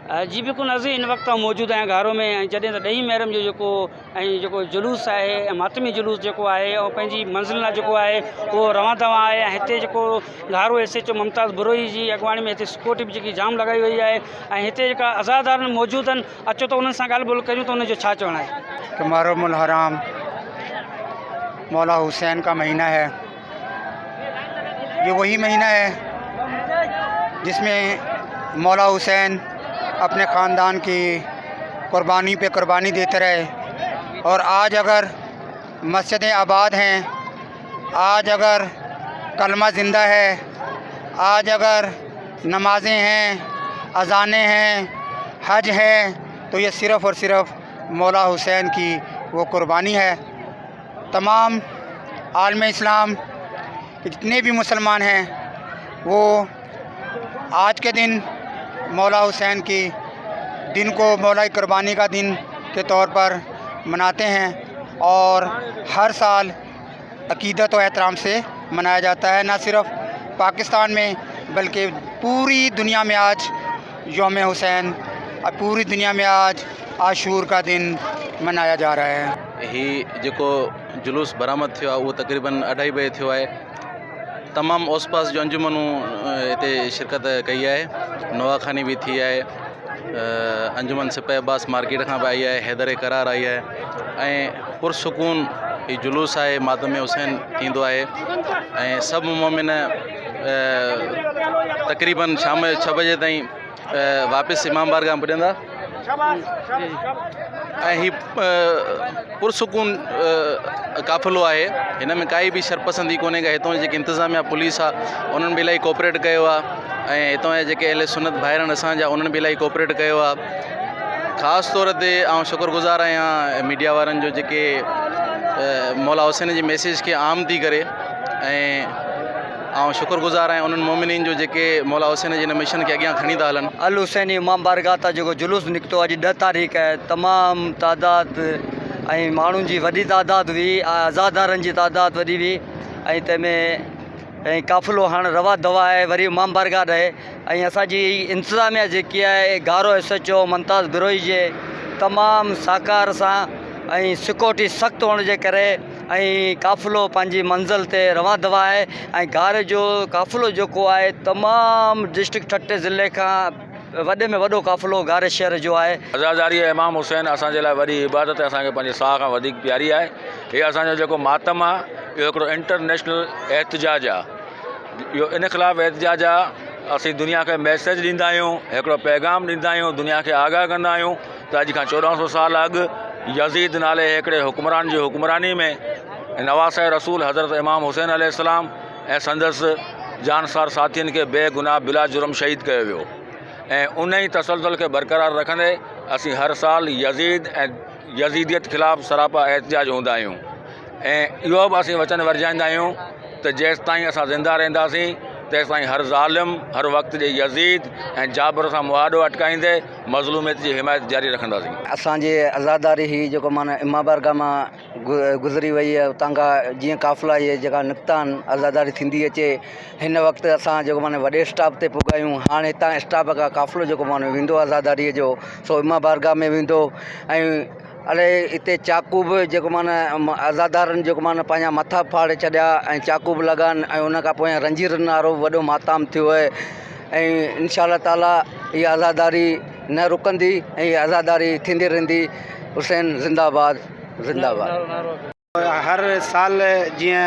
जी बिल्कुल नज़ीर, इन वक्त मौजूद आहियां घारो में। जॾहिं त 10 मुहर्रम जो जुलूस है, मातमी जुलूस जो है और पंहिंजी मंज़िल लाइ जेको आहे उहो रवां दवा आहे। ऐं हिते जेको घारो SHO मुमताज़ बुरोही जी अॻुवाणी में हिते सिक्योरिटी बि जेकी जाम लगाई वई है। ऐं हिते जेका अज़ादार मौजूद आहिनि, अचो तो उन्हनि सां ॻाल्हि ॿोल करियूं त उनजो छा चवणु आहे। कि मुहर्रमुल हराम मौला हुसैन का महीना है। ये वही महीना है जिसमें मौला हुसैन अपने ख़ानदान की कुर्बानी पे कुर्बानी देते रहे। और आज अगर मस्जिदें आबाद हैं, आज अगर कलमा ज़िंदा है, आज अगर नमाज़ें हैं, अज़ानें हैं, हज है, तो ये सिर्फ़ और सिर्फ मौला हुसैन की वो कुर्बानी है। तमाम आलम इस्लाम के जितने भी मुसलमान हैं वो आज के दिन मौला हुसैन की दिन को मौला की कुर्बानी का दिन के तौर पर मनाते हैं और हर साल अक़ीदत और एहतराम से मनाया जाता है। न सिर्फ़ पाकिस्तान में बल्कि पूरी दुनिया में आज यौम हुसैन और पूरी दुनिया में आज आशूर का दिन मनाया जा रहा है। ही जो जुलूस बरामद थो वो तकरीबन 2:30 बजे थो है। तमाम आस पास जो अंजुमनूं इते शिरकत कई है। नवाखानी भी थी है, अंजुमन सिपाही अब्बास मार्केट का भी आई है, हैदर करार आई है। ऐं पुरसकून ही जुलूस है, मातम हुसैन थींदो है। ऐं सब मोमिन तकरीबन शाम 6 बजे ताईं वापस इमाम बारगाह पुॼंदा। ऐं ही पुरसकून काफ़िलो आहे। हिन में काई भी शरपसंदी कोन्हे का हितों जी इंतज़ामिया पुलिस आहे उन्हनि भी इलाही कोऑपरेट कयो आहे। ऐं हितों जे जेके अहले सुन्नत भाइर आहिनि असांजा, उन्हनि भी इलाही कोऑपरेट कयो आहे। ख़ासि तौर ते शुक्रगुज़ार आहियां मीडिया वारनि जो जेके मौला हुसैन जे मैसेज के आम थी करे। ऐं शुक्रगुज़ार आहियां उन्हनि मोमिनीन जो जेके मौला हुसैन जे हिन मिशन के अॻियां खणी था हलनि। अल हुसैन इमाम बारगाह ता जो जुलूस निकितो अॼु 10 तारीख़ है। तमाम तादाद ऐं माण्हुनि जी वॾी तादाद हुई, आज़ादारनि जी तादाद वॾी हुई। ऐं तंहिंमें काफ़िलो हाणे रवा दवा है वरी इमाम बारगाह रहे। ऐं असांजी इंतज़ामिया जेकी आहे घारो SHO मुमताज़ बुरोही जे तमामु साकार सां ऐं सिक्योरिटी सख़्तु हुअण जे करे ऐं काफ़िलो पंहिंजी मंज़िल ते रवां दवा आहे। ऐं घारे जो काफ़िलो जेको आहे तमामु डिस्ट्रिक्ट ठट्टे ज़िले खां वॾे में वॾो काफ़िलो घारे शहर जो आहे। अज़ादारी इमाम हुसैन असांजे लाइ वॾी इबादत आहे, असांखे पंहिंजे साह खां वधीक प्यारी आहे। हीअ असांजो जेको मातम आहे इहो हिकिड़ो इंटरनेशनल एहतजाज आहे। इहो इन ख़िलाफ़ु एहतजाज आहे। असीं दुनिया खे मैसेज ॾींदा आहियूं, हिकिड़ो पैगाम ॾींदा आहियूं, दुनिया खे आगाह कंदा आहियूं त अॼु खां 1400 साल अॻु यज़ीद नाले हिकिड़े हुक्मरान जी हुक्मरानी में नवासे रसूल हज़रत इमाम हुसैन अलैहिस्सलाम ऐं संदसि जानसार साथियुनि खे बेगुनाह बिला जुर्म शहीद कयो वियो। ऐं उन ई तसलसल खे बरक़रार रखंदे असीं हर साल यज़ीद ऐं यज़ीदियत ख़िलाफ़ु सरापा एहतजाज हूंदा आहियूं। ऐं इहो बि असीं वचन वरजाईंदा आहियूं त जेसिताईं असां ज़िंदा रहंदासीं तेसिताईं हर ज़ालिम हर वक़्त जे यज़ीद ऐं जाबर सां मुआदो अटकाईंदे मज़लूमियत जी हिमायत जारी रखंदासीं। असांजे आज़ादारी ही जेको माना इमाम बारगाह मां गुज़री वई है, उतां खां जीअं काफ़िला इहे जेका निकिता आहिनि आज़ादारी थींदी अचे हिन वक़्तु असां जेको माना वॾे स्टॉप ते पुॻा आहियूं। हाणे हितां स्टॉप खां काफ़िलो जेको माना वेंदो आज़ादारीअ जो सो इमाम बारगाह में वेंदो। ऐं अड़े हिते चाकू बि जेको माना आज़ादारनि जेको माना पंहिंजा मथा फाड़े छॾिया ऐं चाकू बि लॻानि। ऐं उन खां पोइ रंजीर नारो वॾो माताम थियो आहे। ऐं इंशा ताला इहा आज़ादारी न रुकंदी ऐं इहा आज़ादारी थींदी रहंदी। हुसैन ज़िंदाबाद ज़िंदाबाद। हर साल जीअं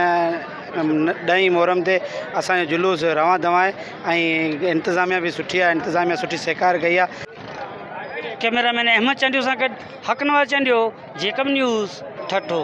10 मुहर्रम ते असांजो जुलूस रवां दवा आहे ऐं इंतज़ामिया भी सुठी आहे, इंतज़ामिया सुठी सेकार कई आहे। कैमरामैन अहमद चंडियो सां गॾु हक़नवाज़ चंडियो, जेकब न्यूज़ ठठो।